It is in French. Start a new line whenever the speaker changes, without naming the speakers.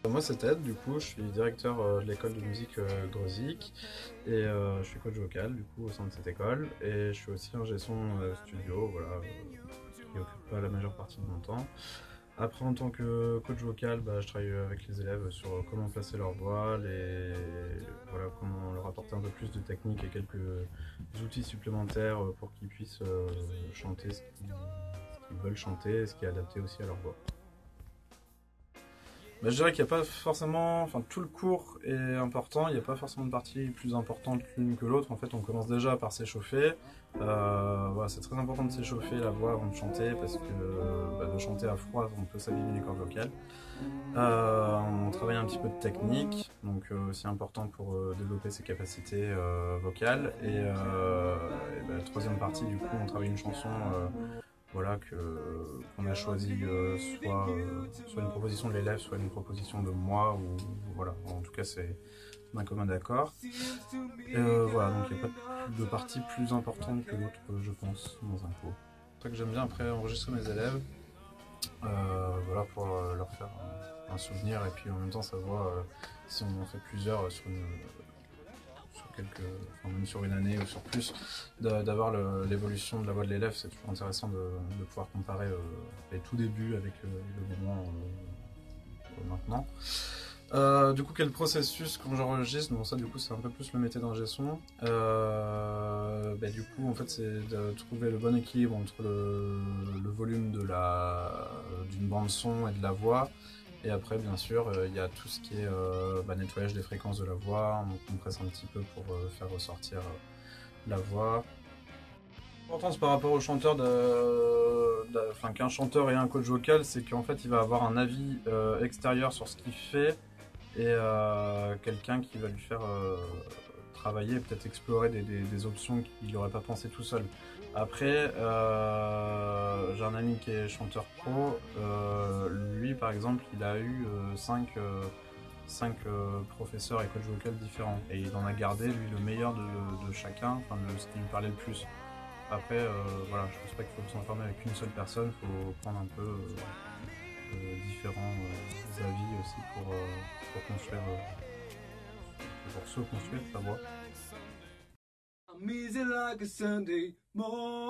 Moi c'est Ted, du coup je suis directeur de l'école de musique Grosic et je suis coach vocal du coup au sein de cette école et je suis aussi ingé son studio, voilà, qui occupe pas la majeure partie de mon temps. Après en tant que coach vocal, bah, je travaille avec les élèves sur comment placer leur voix, voilà, comment leur apporter un peu plus de technique et quelques outils supplémentaires pour qu'ils puissent chanter ce qu'ils veulent chanter et ce qui est adapté aussi à leur voix. Bah, je dirais qu'il n'y a pas forcément, enfin tout le cours est important, il n'y a pas forcément de partie plus importante l'une que l'autre. En fait, on commence déjà par s'échauffer. Voilà, c'est très important de s'échauffer la voix avant de chanter parce que de chanter à froid, on peut s'abîmer les cordes vocales. On travaille un petit peu de technique, donc c'est important pour développer ses capacités vocales. La troisième partie, du coup, on travaille une chanson voilà, qu'on a choisi soit une proposition de l'élève, soit une proposition de moi, ou voilà, en tout cas c'est un commun d'accord. Voilà, donc il n'y a pas de partie plus importante que l'autre, je pense, dans un cours. C'est ça que j'aime bien après enregistrer mes élèves, voilà, pour leur faire un souvenir, et puis en même temps ça voit si on en fait plusieurs sur quelques, enfin même sur une année ou sur plus, d'avoir l'évolution de la voix de l'élève. C'est toujours intéressant de pouvoir comparer les tout débuts avec le moment maintenant. Du coup, quel processus quand j'enregistre? Bon, ça, du coup, c'est un peu plus le métier d'ingé son. Du coup, en fait, c'est de trouver le bon équilibre entre le volume d'une bande son et de la voix. Et après, bien sûr, il y a tout ce qui est nettoyage des fréquences de la voix. On compresse un petit peu pour faire ressortir la voix. L'importance par rapport au chanteur, enfin, qu'un chanteur ait un coach vocal, c'est qu'en fait, il va avoir un avis extérieur sur ce qu'il fait et quelqu'un qui va lui faire travailler et peut-être explorer des options qu'il n'aurait pas pensé tout seul. Après, j'ai un ami qui est chanteur pro, lui par exemple, il a eu 5 professeurs et coach vocal différents et il en a gardé lui le meilleur de chacun, enfin de ce qui lui parlait le plus. Après, voilà, je pense pas qu'il faut s'enfermer avec une seule personne, il faut prendre un peu différents avis aussi pour construire, pour se construire sa voix.
I'm easy like a Sunday morning.